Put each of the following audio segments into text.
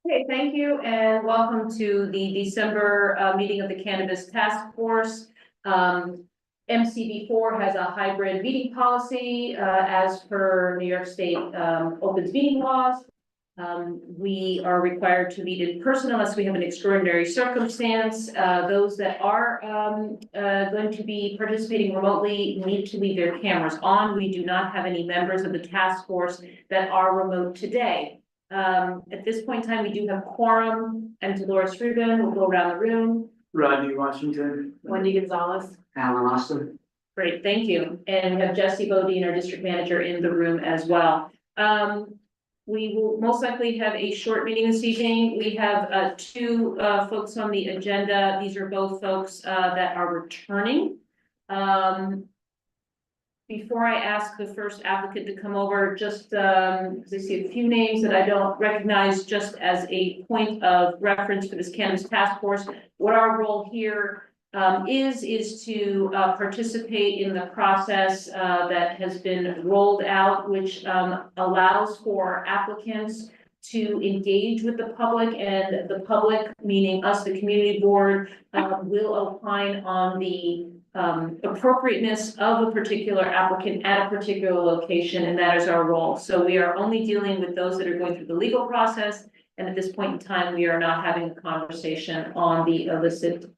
Okay, thank you, and welcome to the December meeting of the Cannabis Task Force. MCB4 has a hybrid meeting policy as per New York State opens meeting laws. We are required to meet in person unless we have an extraordinary circumstance. Those that are going to be participating remotely need to leave their cameras on. We do not have any members of the task force that are remote today. At this point in time, we do have quorum, and Dolores Rubin will go around the room. Rodney Washington. Wendy Gonzalez. Alan Austin. Great, thank you. And we have Jesse Bodine, our district manager, in the room as well. We will most likely have a short meeting this evening. We have two folks on the agenda. These are both folks that are returning. Before I ask the first applicant to come over, just because I see a few names that I don't recognize, just as a point of reference for this Cannabis Task Force, what our role here is to participate in the process that has been rolled out, which allows for applicants to engage with the public, and the public, meaning us, the community board, will opine on the appropriateness of a particular applicant at a particular location, and that is our role. So we are only dealing with those that are going through the legal process, and at this point in time, we are not having a conversation on the illicit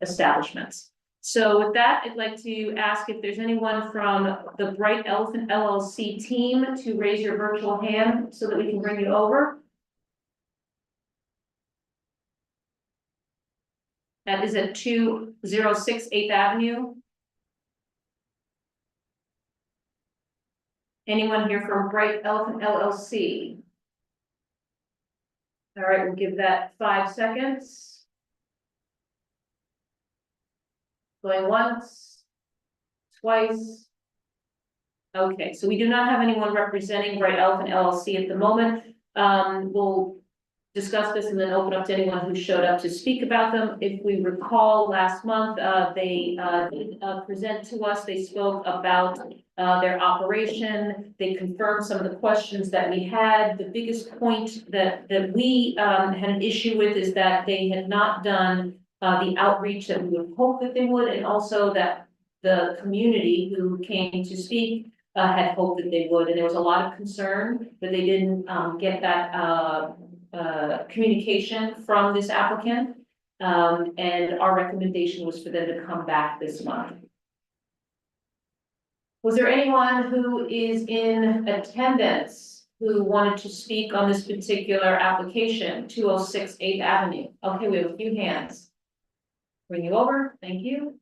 establishments. So with that, I'd like to ask if there's anyone from the Bright Elephant LLC team to raise your virtual hand so that we can bring you over. That is at 206 8th Avenue. Anyone here from Bright Elephant LLC? All right, we'll give that 5 seconds. Going once, twice. Okay, so we do not have anyone representing Bright Elephant LLC at the moment. We'll discuss this and then open up to anyone who showed up to speak about them. If we recall, last month, they did present to us. They spoke about their operation. They confirmed some of the questions that we had. The biggest point that we had an issue with is that they had not done the outreach that we would hope that they would, and also that the community who came to speak had hoped that they would. And there was a lot of concern that they didn't get that communication from this applicant, and our recommendation was for them to come back this month. Was there anyone who is in attendance who wanted to speak on this particular application, 206 8th Avenue? Okay, we have a few hands. Bring you over, thank you.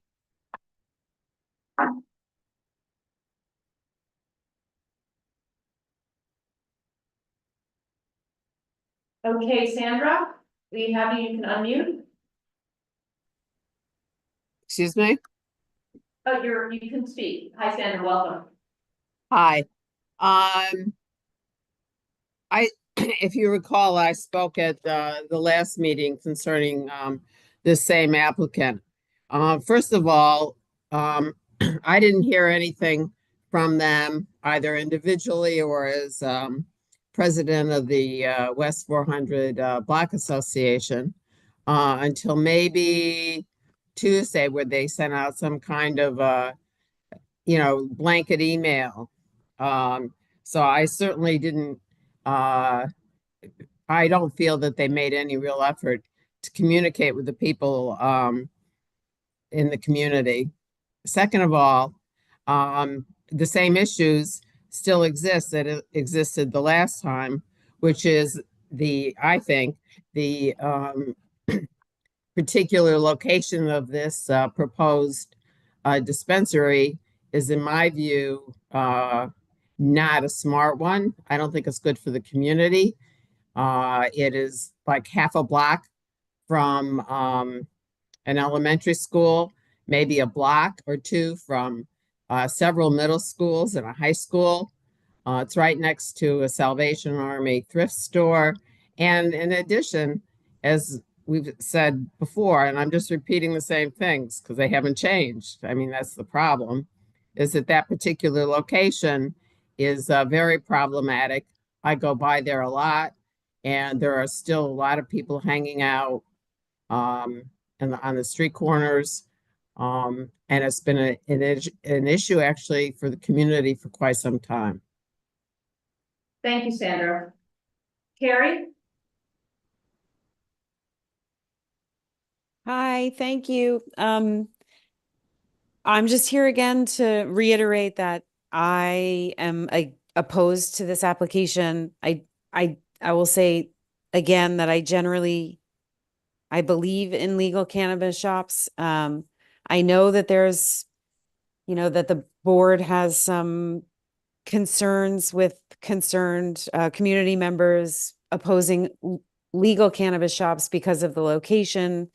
Okay, Sandra, we have you can unmute. Excuse me? Oh, you can speak. Hi, Sandra, welcome. Hi. If you recall, I spoke at the last meeting concerning this same applicant. First of all, I didn't hear anything from them either individually or as president of the West 400 Block Association until maybe Tuesday, where they sent out some kind of blanket email. So I certainly didn't I don't feel that they made any real effort to communicate with the people in the community. Second of all, the same issues still exist that existed the last time, which is I think the particular location of this proposed dispensary is, in my view, not a smart one. I don't think it's good for the community. It is like half a block from an elementary school, maybe a block or two from several middle schools and a high school. It's right next to a Salvation Army thrift store. And in addition, as we've said before, and I'm just repeating the same things because they haven't changed. I mean, that's the problem, is that particular location is very problematic. I go by there a lot. and there are still a lot of people hanging out um, on the street corners. And it's been an issue actually for the community for quite some time. Thank you, Sandra. Carrie? Hi, thank you. I'm just here again to reiterate that I am opposed to this application. I will say again that I believe in legal cannabis shops. I know that that the board has some concerns with concerned community members opposing legal cannabis shops because of the location.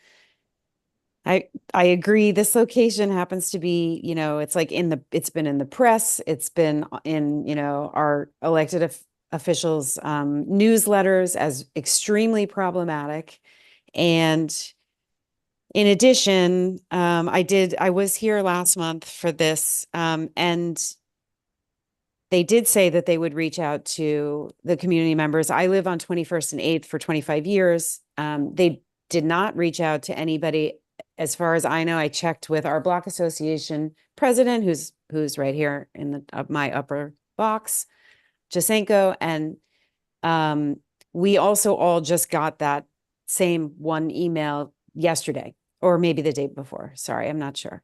I agree. This location happens to be, it's like it's been in the press. It's been in, our elected officials' newsletters as extremely problematic. And in addition, I was here last month for this, and they did say that they would reach out to the community members. I live on 21st and 8th for 25 years. They did not reach out to anybody. As far as I know, I checked with our block association president, who's right here in my upper box, Jasenko, and we also all just got that same one email yesterday, or maybe the day before. Sorry, I'm not sure.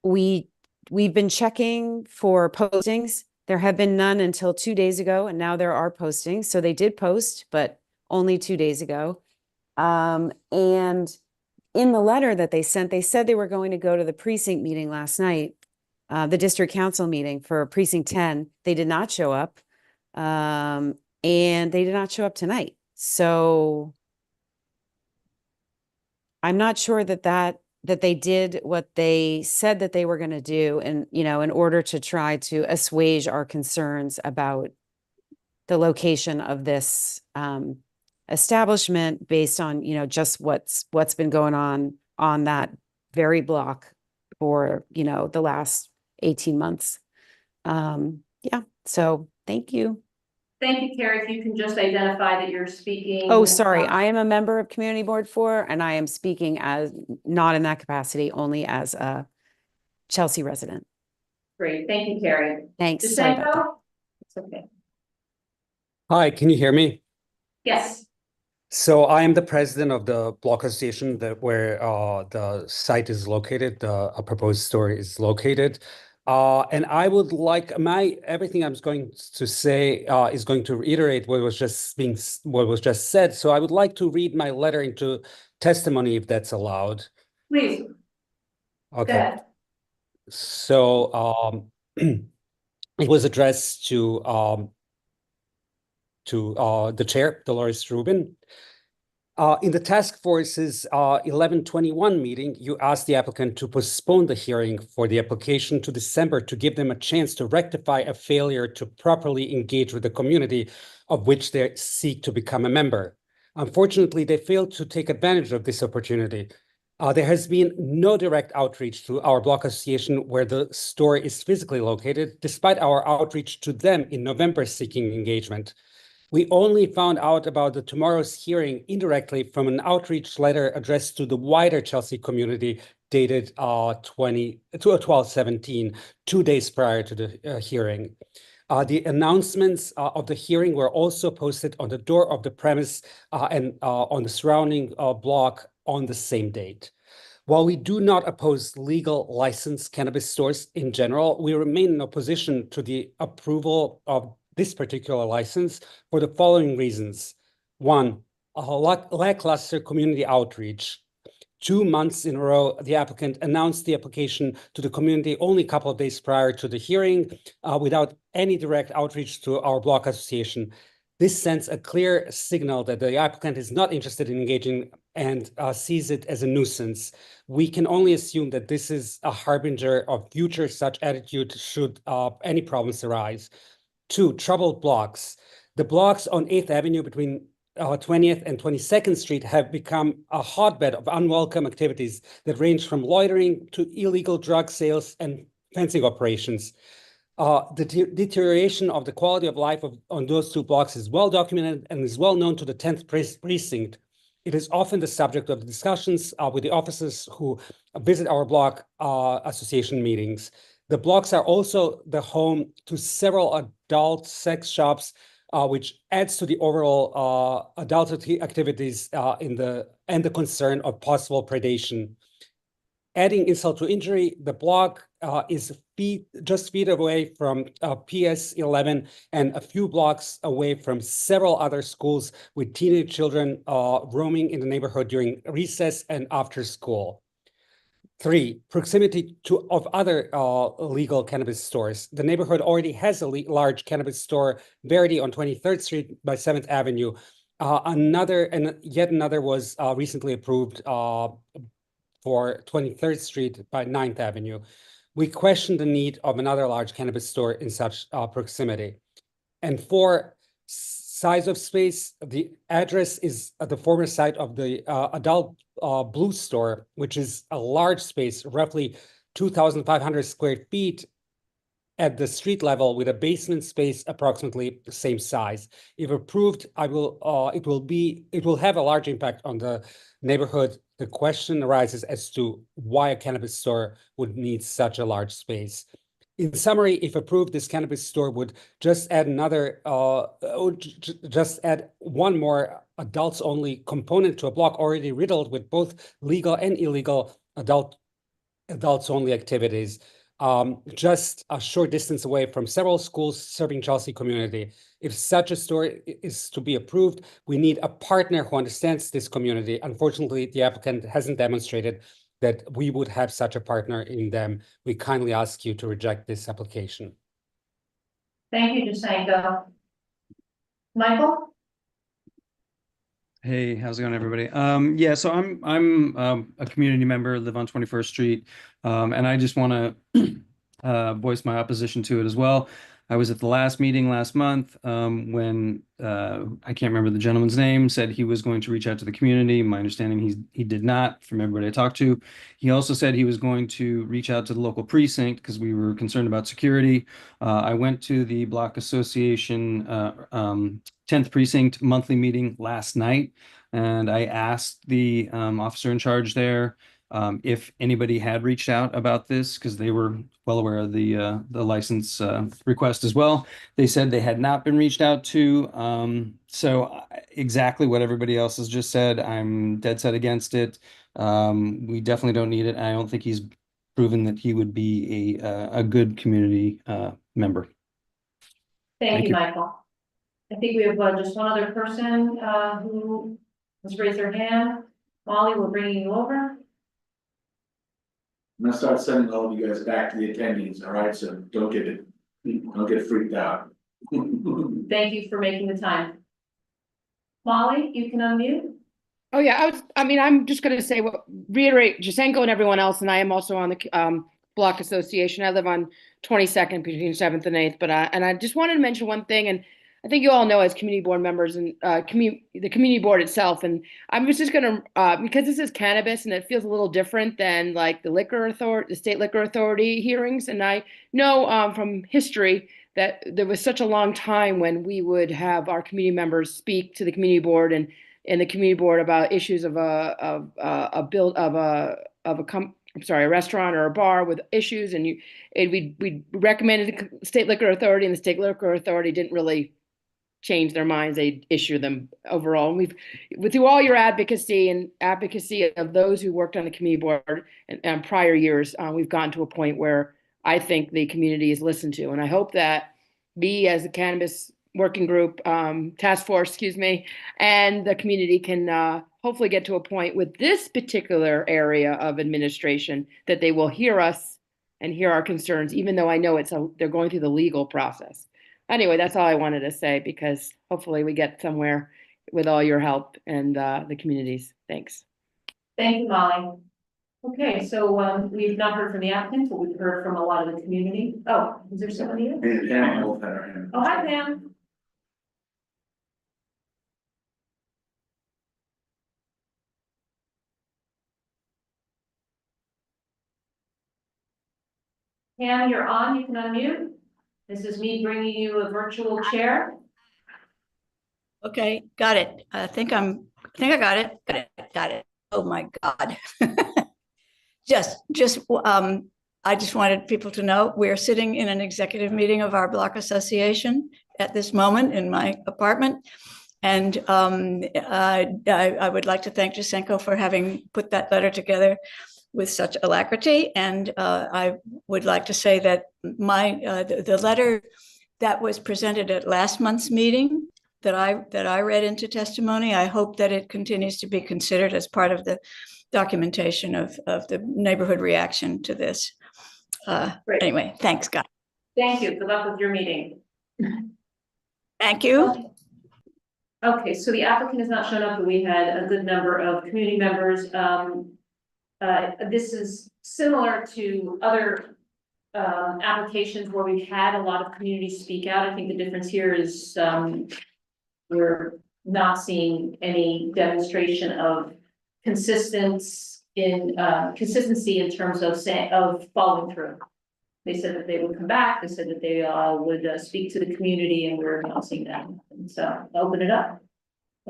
We've been checking for postings. There have been none until 2 days ago, and now there are postings. So they did post, but only 2 days ago. And in the letter that they sent, they said they were going to go to the precinct meeting last night, the district council meeting for precinct 10. They did not show up. And they did not show up tonight. So I'm not sure that they did what they said that they were going to do, and in order to try to assuage our concerns about the location of this establishment based on just what's been going on that very block for the last 18 months. Yeah, so thank you. Thank you, Carrie. If you can just identify that you're speaking. Oh, sorry. I am a member of Community Board 4, and I am speaking as not in that capacity, only as a Chelsea resident. Great. Thank you, Carrie. Thanks. Sorry about that. Jasenko? It's okay. Hi, can you hear me? Yes. So I am the president of the block association where the site is located, a proposed store is located. And I would like everything I'm going to say is going to reiterate what was just said. So I would like to read my letter into testimony if that's allowed. Please. Okay. Go ahead. So it was addressed to the chair, Dolores Rubin. In the task force's 11/21 meeting, you asked the applicant to postpone the hearing for the application to December to give them a chance to rectify a failure to properly engage with the community of which they seek to become a member. Unfortunately, they failed to take advantage of this opportunity. There has been no direct outreach to our block association where the store is physically located, despite our outreach to them in November seeking engagement. We only found out about tomorrow's hearing indirectly from an outreach letter addressed to the wider Chelsea community dated 12/17, 2 days prior to the hearing. The announcements of the hearing were also posted on the door of the premise and on the surrounding block on the same date. While we do not oppose legal licensed cannabis stores in general, we remain in opposition to the approval of this particular license for the following reasons. One, a lackluster community outreach. 2 months in a row, the applicant announced the application to the community only a couple of days prior to the hearing without any direct outreach to our block association. This sends a clear signal that the applicant is not interested in engaging and sees it as a nuisance. We can only assume that this is a harbinger of future such attitude should any problems arise. 2, troubled blocks. The blocks on 8th Avenue between 20th and 22nd Street have become a hotbed of unwelcome activities that range from loitering to illegal drug sales and fencing operations. The deterioration of the quality of life on those two blocks is well documented and is well known to the 10th precinct. It is often the subject of discussions with the officers who visit our block association meetings. The blocks are also the home to several adult sex shops, which adds to the overall adult activities and the concern of possible predation. Adding insult to injury, the block is just feet away from PS 11 and a few blocks away from several other schools with teenage children roaming in the neighborhood during recess and after school. 3, proximity of other legal cannabis stores. The neighborhood already has a large cannabis store, Verity, on 23rd Street by 7th Avenue. Yet another was recently approved for 23rd Street by 9th Avenue. We question the need of another large cannabis store in such proximity. And 4, size of space. The address is at the former site of the adult Blue store, which is a large space, roughly 2,500 square feet at the street level with a basement space approximately the same size. If approved, it will have a large impact on the neighborhood. The question arises as to why a cannabis store would need such a large space. In summary, if approved, this cannabis store would just add one more adults-only component to a block already riddled with both legal and illegal adults-only activities. Just a short distance away from several schools serving Chelsea community. If such a store is to be approved, we need a partner who understands this community. Unfortunately, the applicant hasn't demonstrated that we would have such a partner in them. We kindly ask you to reject this application. Thank you, Jasenko. Michael? Hey, how's it going, everybody? Yeah, so I'm a community member, live on 21st Street, and I just want to voice my opposition to it as well. I was at the last meeting last month when I can't remember the gentleman's name, said he was going to reach out to the community. My understanding he did not, from everybody I talked to. He also said he was going to reach out to the local precinct because we were concerned about security. I went to the Block Association 10th Precinct monthly meeting last night, and I asked the officer in charge there if anybody had reached out about this, because they were well aware of the license request as well. They said they had not been reached out to. So exactly what everybody else has just said, I'm dead set against it. We definitely don't need it. I don't think he's proven that he would be a good community member. Thank you, Michael. I think we have just one other person who has raised their hand. Molly, we're bringing you over. I'm gonna start sending all of you guys back to the attendees, all right? So don't get freaked out. Thank you for making the time. Molly, you can unmute. Oh yeah, I'm just going to reiterate Jasenko and everyone else, and I am also on the Block Association. I live on 22nd between 7th and 8th, and I just wanted to mention one thing, and I think you all know as community board members and the community board itself, and I was just going to, because this is cannabis and it feels a little different than like the state liquor authority hearings, and I know from history that there was such a long time when we would have our community members speak to the community board and the community board about issues of a restaurant or a bar with issues, and we recommended the state liquor authority, and the state liquor authority didn't really change their minds. They issue them overall. And through all your advocacy of those who worked on the community board and prior years, we've gotten to a point where I think the community is listened to, and I hope that we as a cannabis working group, task force, and the community can hopefully get to a point with this particular area of administration that they will hear us and hear our concerns, even though I know they're going through the legal process. Anyway, that's all I wanted to say, because hopefully we get somewhere with all your help and the communities. Thanks. Thank you, Molly. Okay, so we've not heard from the applicant, but we've heard from a lot of the community. Oh, is there somebody else? And Pam both had her hand. Oh, hi, Pam. Pam, you're on. You can unmute. This is me bringing you a virtual chair. Okay, got it. I think I got it. Got it. Oh my God. I just wanted people to know we're sitting in an executive meeting of our block association at this moment in my apartment. And I would like to thank Jasenko for having put that letter together with such alacrity. And I would like to say that the letter that was presented at last month's meeting that I read into testimony, I hope that it continues to be considered as part of the documentation of the neighborhood reaction to this. Anyway, thanks, guys. Thank you. Good luck with your meeting. Thank you. Okay, so the applicant has not shown up, but we had a good number of community members. This is similar to other applications where we've had a lot of communities speak out. I think the difference here is we're not seeing any demonstration of consistency in terms of following through. They said that they would come back. They said that they would speak to the community, and we're not seeing that. And so I'll open it up.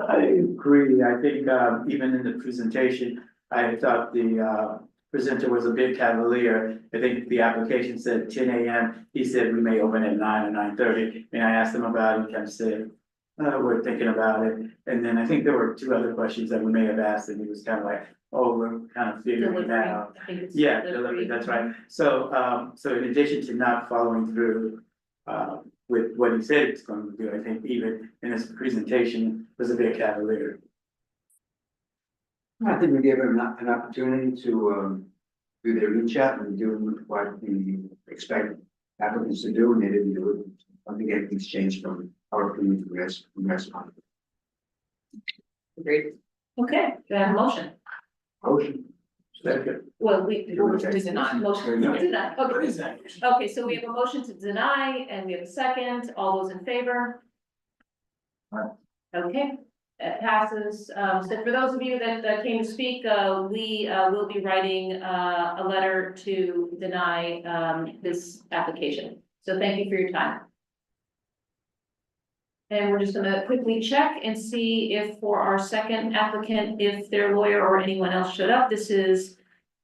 I agree. I think even in the presentation, I thought the presenter was a bit cavalier. I think the application said 10 a.m. He said we may open at 9 or 9:30. And I asked him about it. He kind of said, we're thinking about it. And then I think there were two other questions that we may have asked, and he was kind of like, oh, we're kind of figuring it out. Yeah, delivery, that's right. So, so in addition to not following through with what he said it's going to do, I think even in his presentation was a bit cavalier. I think we gave him an opportunity to do their reach out and do what we expect applicants to do, and they didn't do it. I think everything's changed from our opinion to the rest of it. Great. Okay, do I have a motion? Motion. Second. Well, we Okay. deny, motion to deny. Okay. Okay, so we have a motion to deny and we have a second. All those in favor? Okay, that passes. So for those of you that came to speak, we will be writing a letter to deny this application. So thank you for your time. And we're just gonna quickly check and see if for our second applicant, if their lawyer or anyone else showed up. This is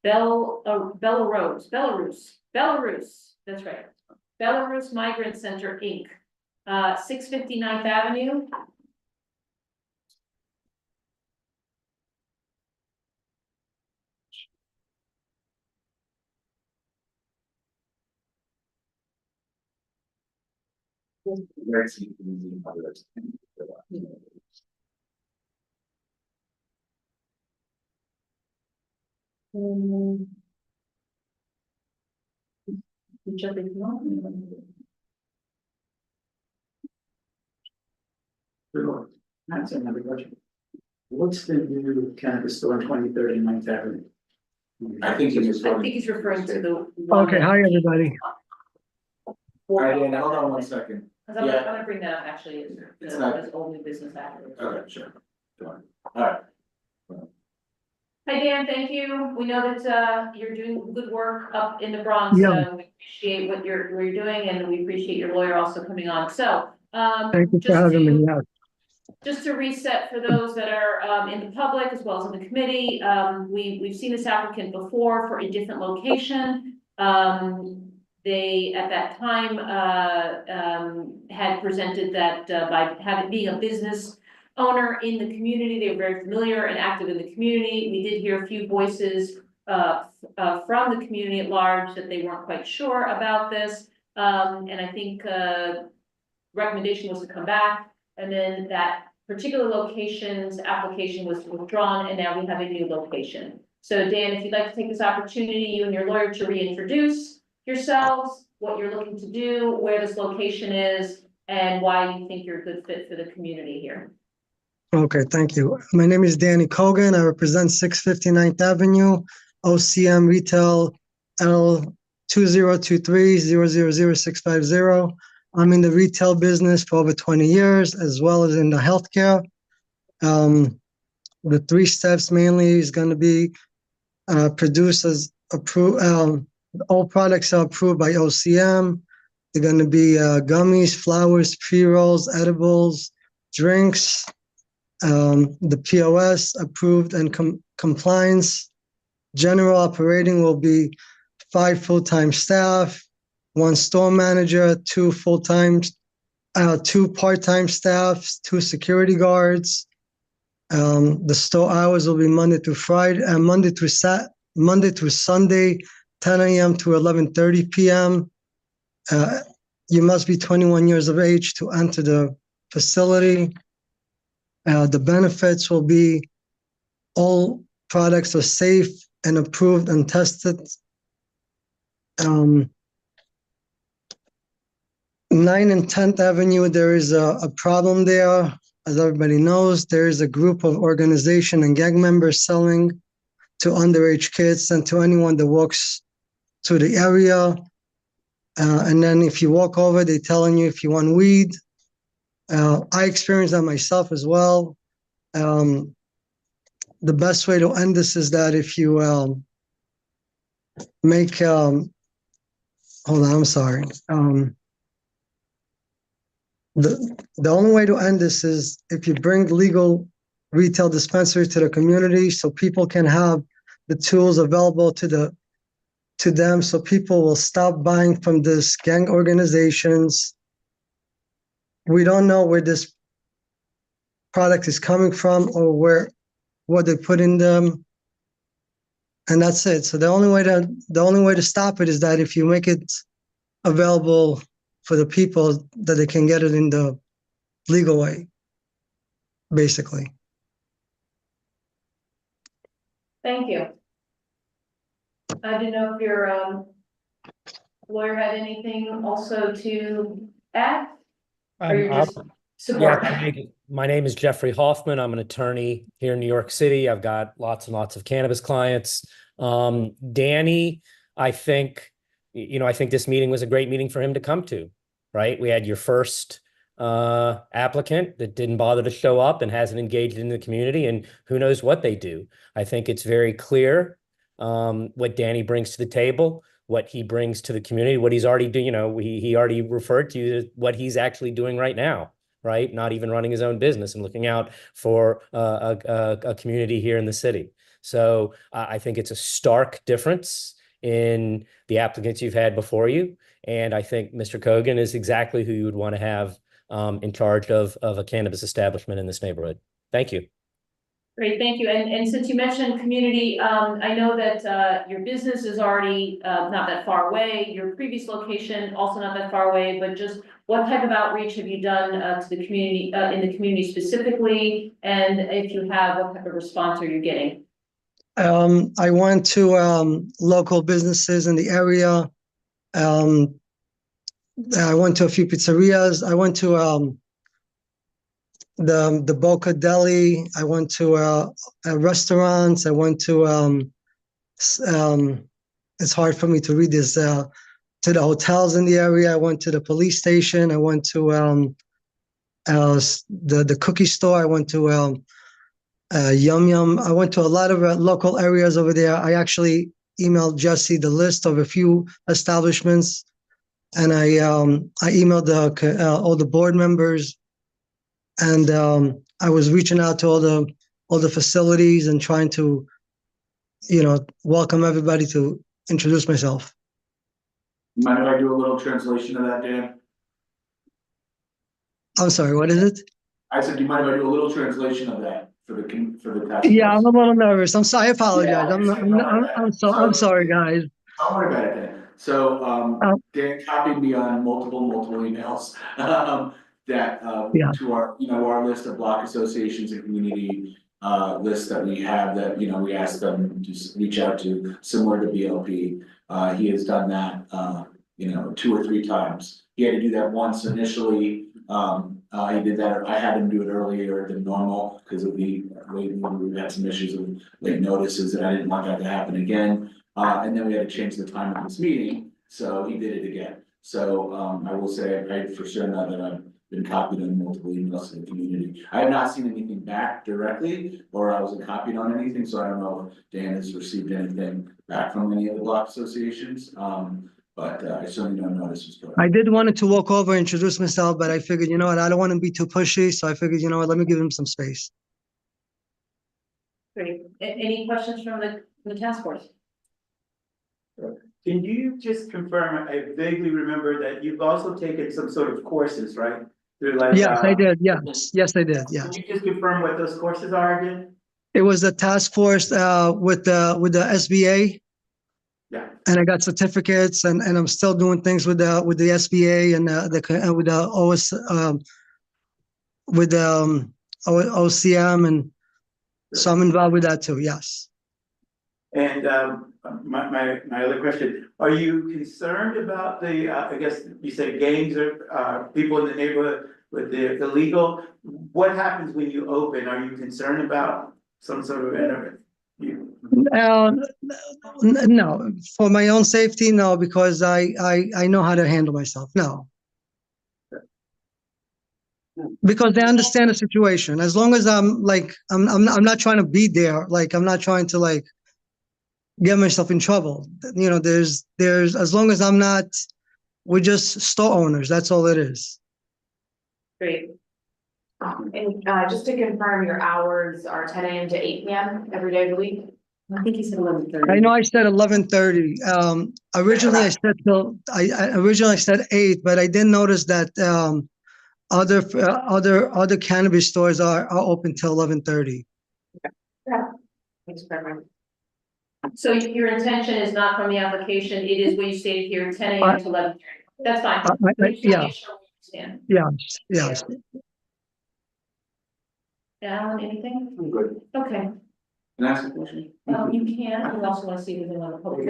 Bellerose, that's right. Bellerose Migrant Center, Inc. 659th Avenue. That's another question. What's the new cannabis store on 23rd and 9th Avenue? I think he was. I think he's referring to the. Okay, hi, everybody. All right, Dan, hold on one second. I'm gonna bring that up actually, It's not- as old new business afterwards. Okay, sure. Go on. All right. Hi, Dan, thank you. We know that you're doing good work up in the Bronx. Yeah. We appreciate what you're doing, and we appreciate your lawyer also coming on. So, Thank you for having me. Yeah. just to reset for those that are in the public as well as in the committee, we've seen this applicant before for a different location. They, at that time, had presented that by being a business owner in the community, they were very familiar and active in the community. We did hear a few voices from the community at large that they weren't quite sure about this. And I think recommendation was to come back, and then that particular location's application was withdrawn, and now we have a new location. So Dan, if you'd like to take this opportunity, you and your lawyer, to reintroduce yourselves, what you're looking to do, where this location is, and why you think you're a good fit for the community here. Okay, thank you. My name is Danny Kogan. I represent 659th Avenue, OCM Retail L 2023-000650. I'm in the retail business for over 20 years, as well as in the healthcare. The 3 steps mainly is going to be produced as approved. All products are approved by OCM. They're gonna be gummies, flowers, pre-rolls, edibles, drinks, the POS approved and compliance. General operating will be 5 full-time staff, 1 store manager, 2 full-time, 2 part-time staffs, 2 security guards. The store hours will be Monday through Sunday, 10 a.m. to 11:30 p.m. You must be 21 years of age to enter the facility. The benefits will be all products are safe and approved and tested. 9 and 10th Avenue, there is a problem there. As everybody knows, there is a group of organization and gang members selling to underage kids and to anyone that walks to the area. And then if you walk over, they're telling you if you want weed. I experienced that myself as well. The best way to end this is that if you make, hold on, I'm sorry. The only way to end this is if you bring legal retail dispensaries to the community so people can have the tools available to them, so people will stop buying from this gang organizations. We don't know where this product is coming from or what they put in them. And that's it. So the only way to stop it is that if you make it available for the people, that they can get it in the legal way, basically. Thank you. I didn't know if your lawyer had anything also to add? Or you're just support? My name is Jeffrey Hoffman. I'm an attorney here in New York City. I've got lots and lots of cannabis clients. Danny, I think this meeting was a great meeting for him to come to, right? We had your first applicant that didn't bother to show up and hasn't engaged in the community, and who knows what they do. I think it's very clear what Danny brings to the table, what he brings to the community, what he's already doing. He already referred to what he's actually doing right now, right? Not even running his own business and looking out for a community here in the city. So I think it's a stark difference in the applicants you've had before you. And I think Mr. Kogan is exactly who you would want to have in charge of a cannabis establishment in this neighborhood. Thank you. Great, thank you. And since you mentioned community, I know that your business is already not that far away. Your previous location also not that far away. But just what type of outreach have you done to the community in the community specifically? And if you have, what type of response are you getting? I went to local businesses in the area. I went to a few pizzerias. I went to the Boca Deli. I went to restaurants. I went to it's hard for me to read this, to the hotels in the area. I went to the police station. I went to the cookie store. I went to Yum Yum. I went to a lot of local areas over there. I actually emailed Jesse the list of a few establishments, and I emailed all the board members, and I was reaching out to all the facilities and trying to, welcome everybody, to introduce myself. Mind if I do a little translation of that, Dan? I'm sorry, what is it? I said, do you mind if I do a little translation of that for the task Yeah, force? I'm a little nervous. I'm sorry. I apologize. Yeah, I'm sorry, guys. Don't worry about it, Dan. So, Dan copied me on multiple emails, that, Yeah. to our list of block associations and community, lists that we have that, we asked them to reach out to, similar to BLP. He has done that, 2 or 3 times. He had to do that once initially. He did that, I had him do it earlier than normal because of we had some issues with late notices, and I didn't want that to happen again. And then we had to change the time of this meeting, so he did it again. So I will say, I for sure know that I've been copied on multiple emails to the community. I have not seen anything back directly, or I wasn't copied on anything, so I don't know if Dan has received anything back from any of the block associations. but I certainly don't know this was good. I did wanted to walk over and introduce myself, but I figured, you know what, I don't want to be too pushy, so I figured, you know what, let me give him some space. Great. Any questions from the task force? Can you just confirm, I vaguely remember that you've also taken some sort of courses, right? Through like, Yes, I did. Yes, I did. Yes. Can you just confirm what those courses are again? It was a task force with the SBA, Yeah. and I got certificates, and I'm still doing things with the SBA and with the OS with the OCM, and so I'm involved with that too. Yes. And my other question, are you concerned about the, I guess you said gangs or people in the neighborhood with the illegal? What happens when you open? Are you concerned about some sort of No, for my own safety, no, because I know how to handle myself. No. Because they understand the situation. As long as I'm like, I'm not trying to be there. Like, I'm not trying to like get myself in trouble. You know, there's as long as I'm not, we're just store owners. That's all it is. Great. And just to confirm, your hours are 10 a.m. to 8 p.m. every day of the week? I think he said 11:30. I know I said 11:30. Originally I said I originally said 8, but I did notice that other cannabis stores are open till 11:30. Thanks very much. So your intention is not from the application, it is what you stated here, 10 a.m. to 11:30. That's fine. We just Yeah. make sure we understand. Yes. Alan, anything? I'm good. Okay, Can I ask a question? you can, we also want to see if there's anyone on the public.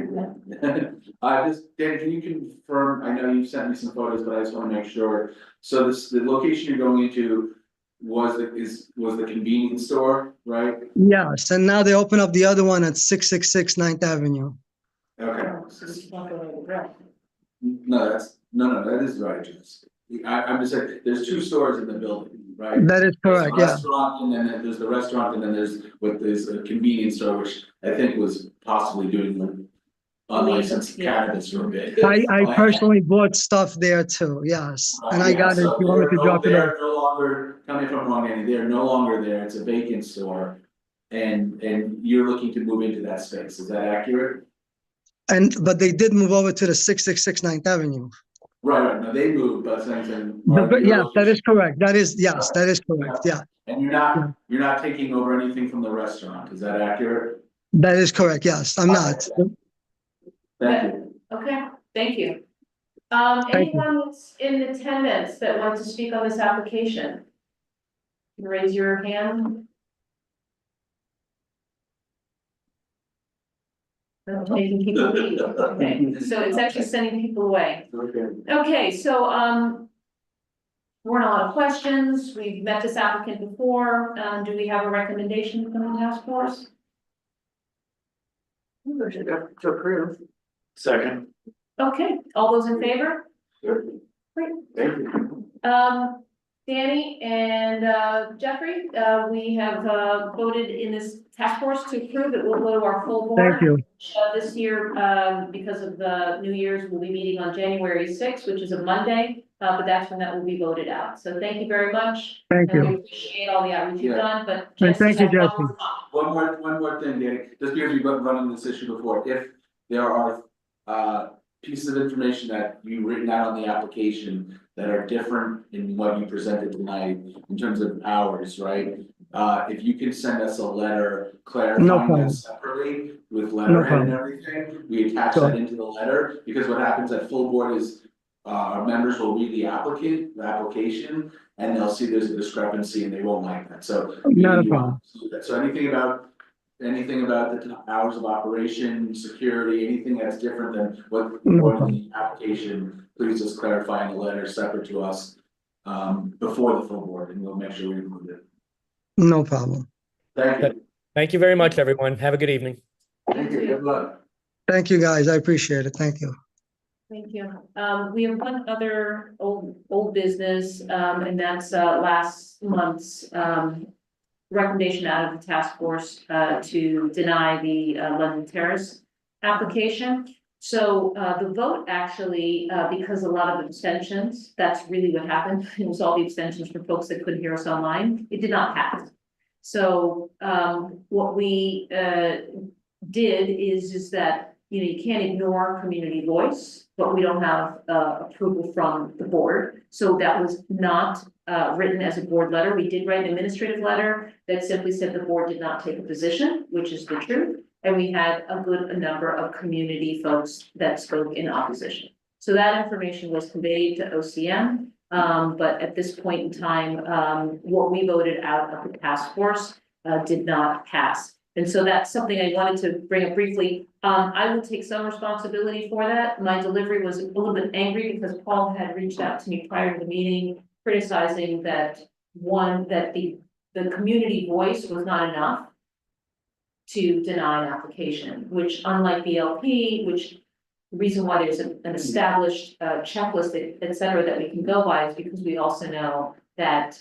Dan, can you confirm, I know you sent me some photos, but I just want to make sure. So the location you're going into was the convenience store, right? Yes, and now they open up the other one at 666 9th Avenue. Okay. So this is not going to the rest. No, that is the right address. I'm just saying, there's two stores in the building, right? That is correct, There's yeah. a restaurant, and then there's the restaurant, and then there's a convenience store, which I think was possibly doing unlicensed cannabis for a bit. I personally bought stuff there too, yes. And I got it, if you want me to drop it off. They're no longer, tell me if I'm wrong, Andy, they're no longer there, it's a vacant store. And you're looking to move into that space, is that accurate? But they did move over to the 666 9th Avenue. Right, no, they moved, but saying. Yes, that is correct. That is correct, yeah. And you're not taking over anything from the restaurant, is that accurate? That is correct, yes, I'm not. Thank you. Okay, thank you. Thank you. Anyone that's in attendance that wants to speak on this application? Raise your hand. Making people leave. Okay, so it's actually sending people away. Okay, so, weren't a lot of questions. We've met this applicant before. Do we have a recommendation from the task force? To approve. Second. Okay, all those in favor? Sure. Great. Thank you. Danny and Jeffrey, we have voted in this task force to approve it. We'll go to our full board. Thank you. This year, because of the New Year's, we'll be meeting on January 6th, which is a Monday, but that's when that will be voted out. So thank you very much. Thank And we you. appreciate all the outreach you've done, but. And thank you, Jesse has Jesse. One more thing, Danny, just because we've run into this issue before, if there are pieces of information that you've written out on the application that are different in what you presented tonight in terms of hours, right? If you can send us a letter clarifying that separately with letterhead and everything, we attach that into the letter, because what happens at full board is our members will read the application, and they'll see there's a discrepancy and they won't like that, so. Not a problem. So anything about the hours of operation, security, anything that's different than what in the application, please just clarify in the letter separate to us before the full board, and we'll make sure we include it. No problem. Thank you. Thank you very much, everyone. Have a good evening. Thank you. Good luck. Thank you, guys. I appreciate it. Thank you. Thank you. We have one other old business, and that's last month's recommendation out of the task force to deny the London Terrace application. So the vote actually, because a lot of abstentions, that's really what happened. It was all the abstentions for folks that couldn't hear us online. It did not pass. So what we did is that, you know, you can't ignore community voice, but we don't have approval from the board. So that was not written as a board letter. We did write an administrative letter that simply said the board did not take a position, which is the truth. And we had a number of community folks that spoke in opposition. So that information was conveyed to OCM. But at this point in time, what we voted out of the task force did not pass. And so that's something I wanted to bring up briefly. I will take some responsibility for that. My delivery was a little bit angry because Paul had reached out to me prior to the meeting, criticizing that the community voice was not enough to deny an application, which unlike BLP, which the reason why there's an established checklist, et cetera, that we can go by is because we also know that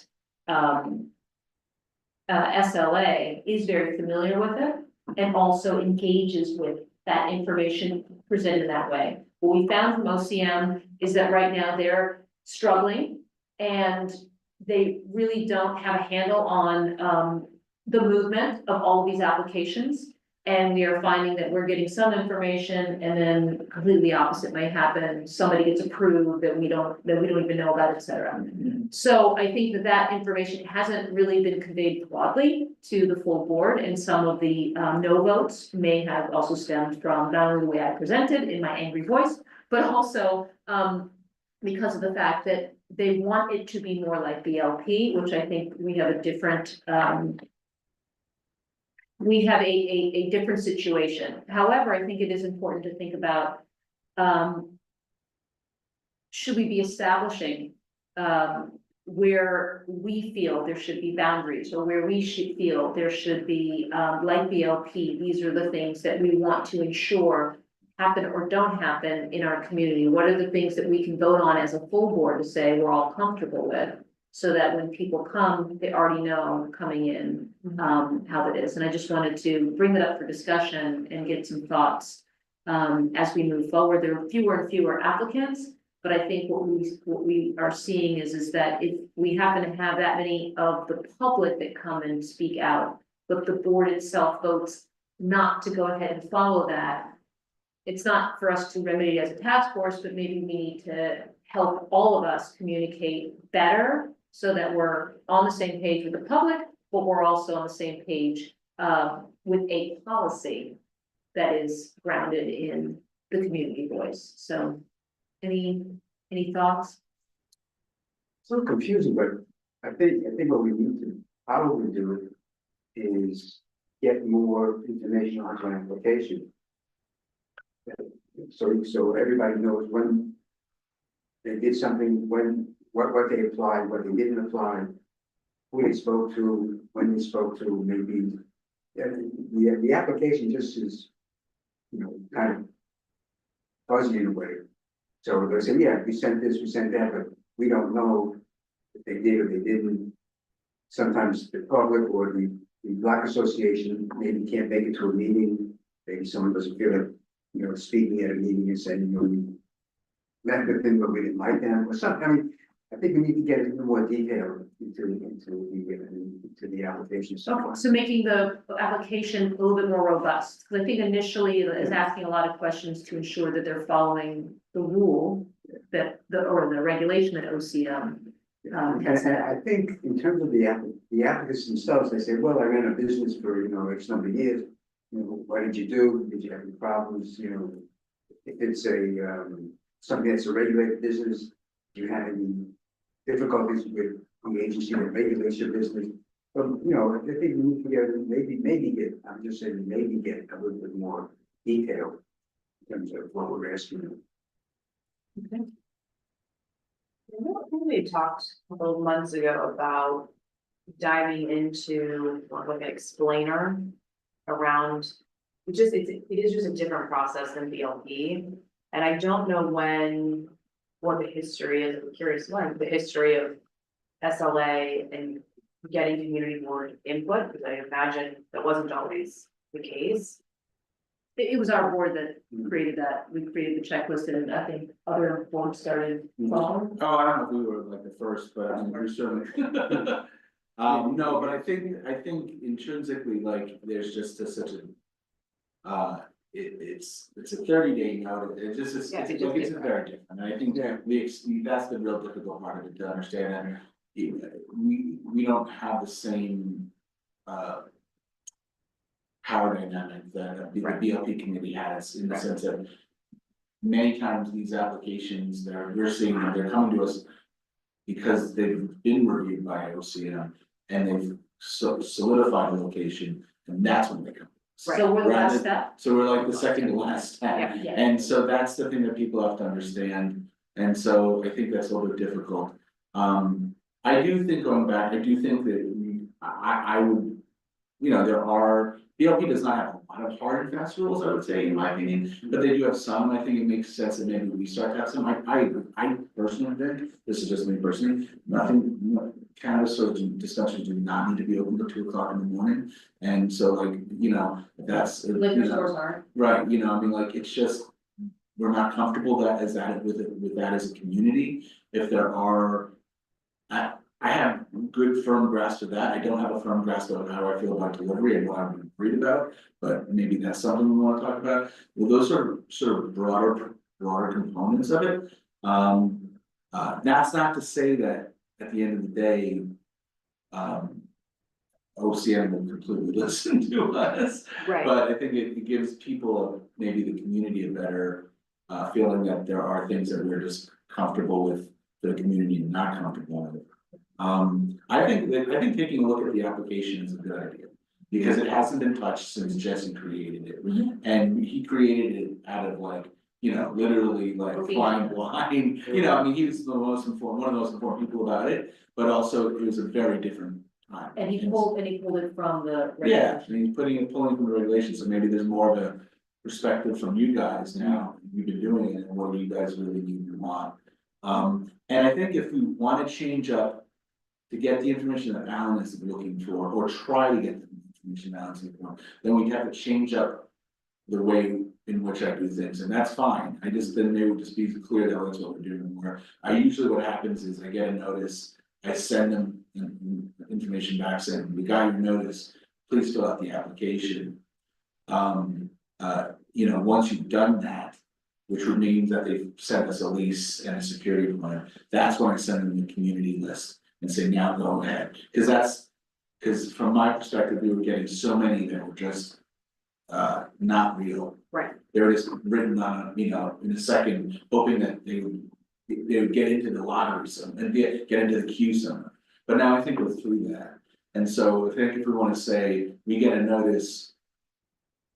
SLA is very familiar with it and also engages with that information presented that way. What we found from OCM is that right now they're struggling and they really don't have a handle on the movement of all of these applications. And we are finding that we're getting some information and then completely opposite may happen. Somebody gets approved that we don't even know about, et cetera. So I think that information hasn't really been conveyed broadly to the full board, and some of the no votes may have also stemmed from not only the way I presented in my angry voice, but also because of the fact that they want it to be more like BLP, which I think we have a different a different situation. However, I think it is important to think about, should we be establishing where we feel there should be boundaries, or where we should feel there should be, like BLP, these are the things that we want to ensure happen or don't happen in our community. What are the things that we can vote on as a full board to say we're all comfortable with? So that when people come, they already know coming in how it is. And I just wanted to bring that up for discussion and get some thoughts as we move forward. There are fewer and fewer applicants, but I think what we are seeing is that if we happen to have that many of the public that come and speak out, but the board itself votes not to go ahead and follow that, it's not for us to remedy as a task force, but maybe we need to help all of us communicate better, so that we're on the same page with the public, but we're also on the same page with a policy that is grounded in the community voice. So any thoughts? It's a little confusing, but I think what we need to probably do is get more information onto an application. So everybody knows when they did something, what they applied, what they didn't apply, who they spoke to, when they spoke to, maybe. The application just is, you know, kind of fuzzy in a way. So they say, yeah, we sent this, we sent that, but we don't know if they did or they didn't. Sometimes the public or the Black Association maybe can't make it to a meeting. Maybe someone doesn't feel like, you know, speaking at a meeting and saying, you know, we met with them, but we didn't like them or something. I mean, I think we need to get a little more detail into the application. So making the application a little bit more robust, because I think initially it is asking a lot of questions to ensure that they're following the rule that or the regulation that OCM. And I think in terms of the applicants themselves, they say, well, I ran a business for, you know, X number of years. You know, what did you do? Did you have any problems? You know, if it's a something that's a regulated business, do you have any difficulties with the agency that regulates your business? But, you know, I think we need to get, maybe get, I'm just saying, maybe get a little bit more detail in terms of what we're asking them. Okay. We talked a couple of months ago about diving into like an explainer around, it is just a different process than BLP. And I don't know what the history is. I'm curious the history of SLA and getting community board input, because I imagine that wasn't always the case. It was our board that created that. We created the checklist and I think other boards started following. Oh, I don't know if we were like the first, but I mean, we're certainly. No, but I think intrinsically, like, there's just such a. It's a 30-day notice, it's Yeah, like, it's just it's different. very different, and I think that's the real difficult part of it to understand, and we don't have the same, power dynamic that the BLP committee has, in the sense that many times these applications we're seeing, they're coming to us because they've been reviewed by OCM and they've solidified a location, and that's when they come. So we're the last step. So we're like the second to last step. Yeah. And so that's the thing that people have to understand, and so I think that's a little bit difficult. I do think, going back, I do think that I would, there are, BLP does not have a lot of hard and fast rules, I would say, in my opinion, but they do have some, and I think it makes sense that maybe we start to have some. I personally think, this is just me personally, cannabis or dispensaries do not need to be open till 2 o'clock in the morning, and so, like, that's. Liquor stores aren't. Right, I mean, like, it's just, we're not comfortable with that as a community. If there are, I have good firm grasp of that. I don't have a firm grasp of how I feel about delivery and what I'm worried about, but maybe that's something we want to talk about. Well, those are sort of broader components of it. That's not to say that at the end of the day, OCM will completely listen to us. Right. But I think it gives people, maybe the community, a better feeling that there are things that we're just comfortable with, the community not comfortable with. I think taking a look at the application is a good idea, because it hasn't been touched since Jesse created it. And he created it out of, like, literally, like, flying blind, I mean, he was one of the most informed people about it, but also it was a very different time. And he pulled it from the. Yeah, and he's pulling from the regulations, so maybe there's more of a perspective from you guys now, you've been doing it, and what do you guys really need and want. And I think if we wanna change up to get the information that Alan is looking for, or try to get the information Alan's looking for, then we'd have to change up the way in which I do things, and that's fine. Then maybe just be clear that that's what we're doing. Where what happens is I get a notice, I send them information back saying, we got your notice, please fill out the application. Once you've done that, which would mean that they've sent us a lease and a security plan, that's when I send them the community list and say, now go ahead. Because from my perspective, we were getting so many that were just not real. Right. They were just written on, in a second, hoping that they would get into the lottery and get into the queue somewhere. But now I think we're through that. And so I think if we want to say, we get a notice,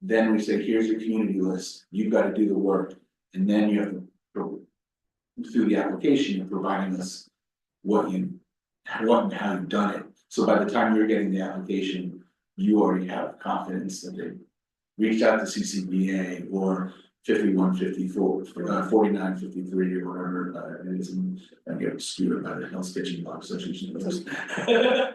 then we say, here's your community list, you've got to do the work, and then you have to, through the application, you're providing us what and how you've done it. So by the time you're getting the application, you already have confidence that they reached out to CCBA or 5154, 4953 or whatever it is. And I get skewed by the Hell's Kitchen Block Association. But that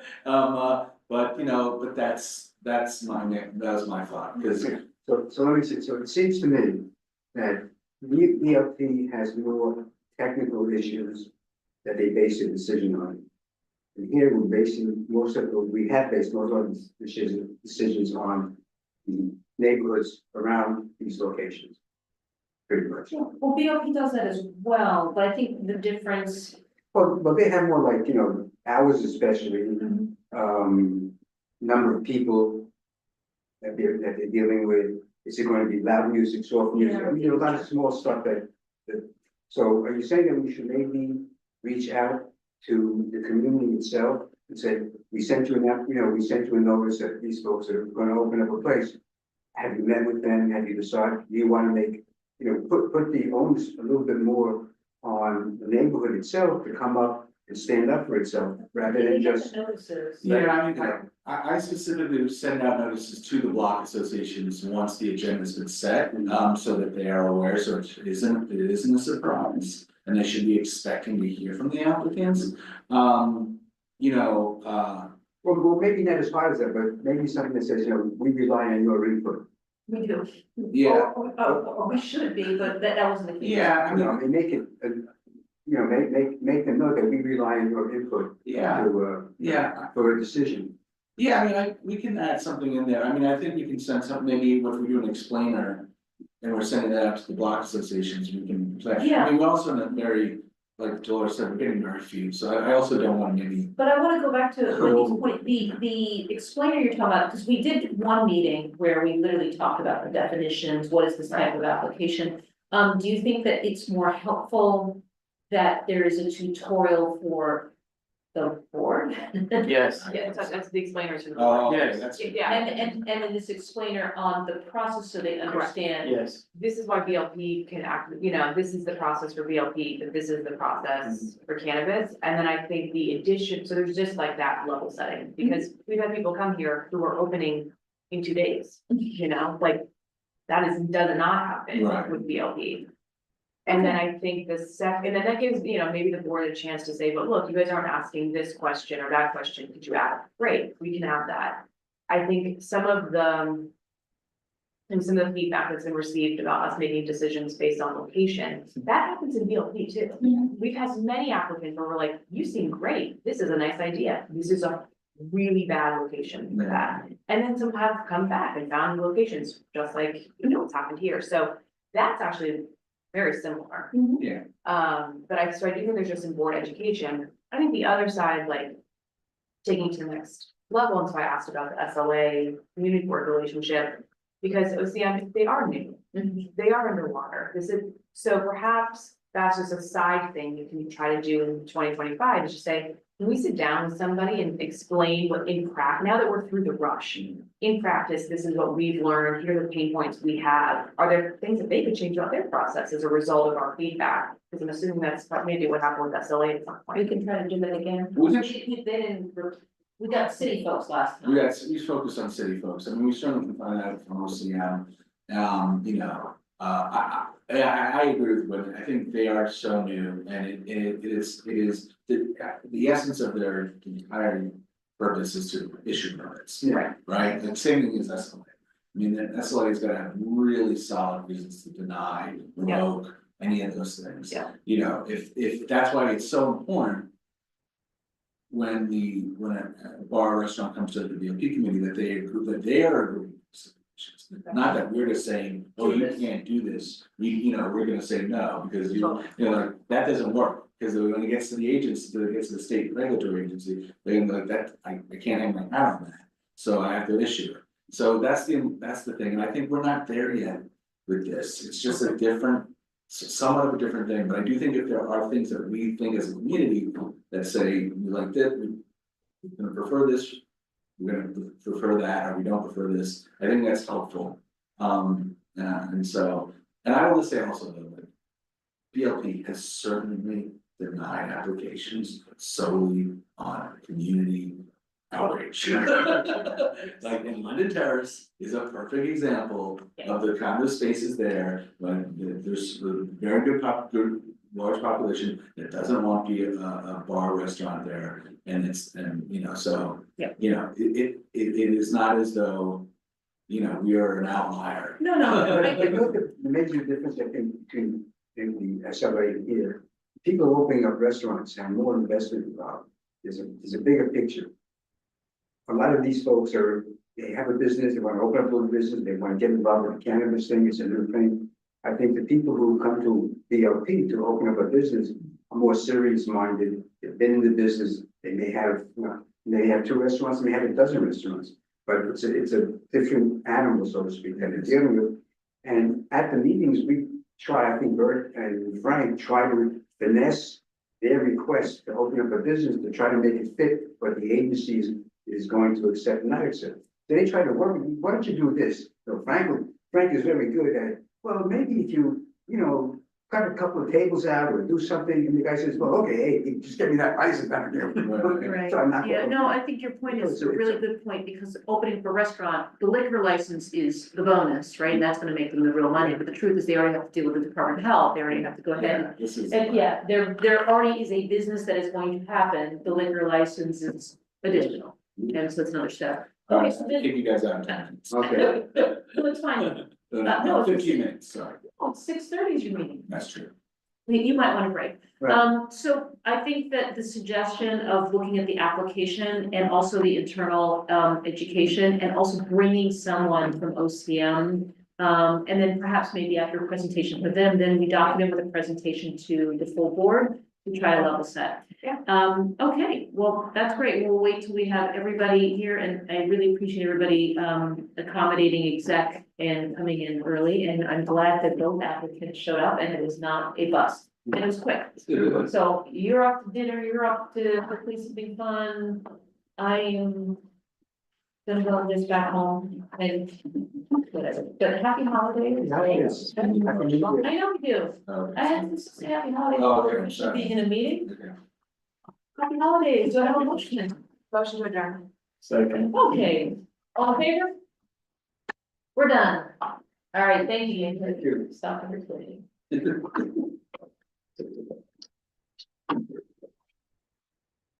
was my thought, because. So let me see, so it seems to me that BLP has more technical issues that they base their decision on. And here we're basing we have based most of the decisions on the neighborhoods around these locations. Pretty much. Well, BLP does that as well, but I think the difference. But they have more, like, hours especially, number of people that they're dealing with. Is it going to be loud music, soft music? I mean, a lot of small stuff that. So are you saying that we should maybe reach out to the community itself and say, we sent you a notice that these folks are going to open up a place. Have you met with them? Have you decided, do you want to make, put the onus a little bit more on the neighborhood itself to come up and stand up for itself, rather than just. Notices. Yeah, I mean, I specifically send out notices to the block associations once the agenda's been set, so that they are aware, so it isn't a surprise. And they should be expecting to hear from the applicants. Well, maybe not as hard as that, but maybe something that says, we rely on your input. We do. Yeah. Or we should be, but that wasn't the case. Yeah, I You know, mean, and make it, you know, make them know that we rely on your input. Yeah. To, yeah, for a decision. yeah, I mean, we can add something in there. I mean, I think we can send something, maybe if we do an explainer. And we're sending that out to the block associations, we can, Yeah. I mean, we're also not very, like Dolores said, we're getting very few, so I also don't want maybe. But I wanna go back to Wendy's point, the explainer you're talking about, because we did one meeting where we literally talked about the definitions, what is this type of application? Do you think that it's more helpful that there is a tutorial for the board? Yes. Yeah, that's the explainers to the Oh, board. okay, Yes. that's. Yeah, And then this explainer on the process so they understand. Yes. this is why VLP can act, you know, this is the process for VLP, but this is the process for cannabis. And then I think the addition, so there's just like that level setting, because we've had people come here who are opening in 2 days, you know, like that does not happen Right. with VLP. And then I think the second, and that gives, you know, maybe the board a chance to say, but look, you guys aren't asking this question or that question, could you add? Great, we can have that. I think some of the. And some of the feedback that's been received about us making decisions based on location, that happens in VLP too. We've had many applicants where we're like, you seem great, this is a nice idea, this is a really bad location for that. And then some have come back and found locations, just like, you know, what's happened here, so that's actually very similar. Yeah. But so I do think there's just some board education. I think the other side, like taking to the next level, and so I asked about the SLA community board relationship. Because OCM, they are new, they are underwater, so perhaps that's just a side thing you can try to do in 2025, is just say, can we sit down with somebody and explain what in practice, now that we're through the rush, in practice, this is what we've learned, here are the pain points we have, are there things that they could change about their process as a result of our feedback? Because I'm assuming that's maybe what happened with SLA at some point. We can try to do that again. We We got city folks last time. we focus on city folks, I mean, we certainly can find out from OCM, you know, I agree with Wendy, I think they are so new, and it is the essence of their entire purpose is to issue permits. Yeah. Right, the same thing as SLA, I mean, the SLA is gonna have really solid reasons to deny, revoke, any of those things. Yeah. You know, if that's why it's so important. When a bar or restaurant comes to the VLP committee, that they are agreeing to solutions. Not that we're just saying, oh, you can't do this, we're gonna say no, because like, that doesn't work. Because when it gets to the agency, when it gets to the state regulatory agency, they're gonna be like, that, I can't hang my hat on that, so I have to issue it. So that's the thing, and I think we're not there yet with this, it's just a different. Somewhat of a different thing, but I do think if there are things that we think as a community that say, we like this, we're gonna prefer this. We're gonna prefer that, or we don't prefer this, I think that's helpful. And so, and I want to say also though, that BLP has certainly denied applications solely on community outreach. Like in London Terrace is a perfect example of the kind of spaces there, when there's a very good large population that doesn't want to be a bar restaurant there, and so. Yeah. It is not as though, we are an outlier. No, The major difference, I think, between the SLA here, people opening up restaurants have more investment involved, there's a bigger picture. A lot of these folks they have a business, they want to open up a little business, they want to get involved with the cannabis thing, it's a new thing. I think the people who come to BLP to open up a business are more serious minded, they've been in the business, they may have, they have 2 restaurants, they may have a dozen restaurants. But it's a different animal, so to speak, that they're dealing with. And at the meetings, we try, I think Bert and Frank try to finesse their request to open up a business to try to make it fit what the agency is going to accept and not accept. They try to work, why don't you do this? So Frank is very good at, well, maybe if you, cut a couple of tables out or do something, and the guy says, well, okay, hey, just get me that license back here. Right, So I'm not yeah, gonna- no, I think your point is a really good point, because opening for restaurant, the liquor license is the bonus, right? And that's gonna make them the real money, but the truth is they already have to deal with the Department of Health, they already have to go ahead. This is. And yeah, there already is a business that is going to happen, the liquor license is additional, and so it's another step. All Okay, right, so I'll then- keep you guys out of time. Okay. No, it's fine. no, it's 15 minutes, sorry, Oh, 6:30 is your meeting. that's true. You might want to break. Right. So I think that the suggestion of looking at the application and also the internal, education and also bringing someone from OCM. And then perhaps maybe after a presentation for them, then we document with a presentation to the full board to try to level set. Yeah. Okay, well, that's great. We'll wait till we have everybody here and I really appreciate everybody, accommodating exec and coming in early. And I'm glad that both applicants showed up and it was not a bust. And it was quick. So you're up to dinner, you're up to hopefully something fun. I am gonna go just back home and whatever, but happy holidays. Yes. I know you do. Oh, I had to say happy holidays. Oh, okay, I should sorry. be in a meeting. okay. Happy holidays. Do I have a motion? Motion to adjourn. Second. Okay, all in favor? We're done. All right, thank you. Thank you. Stop recording.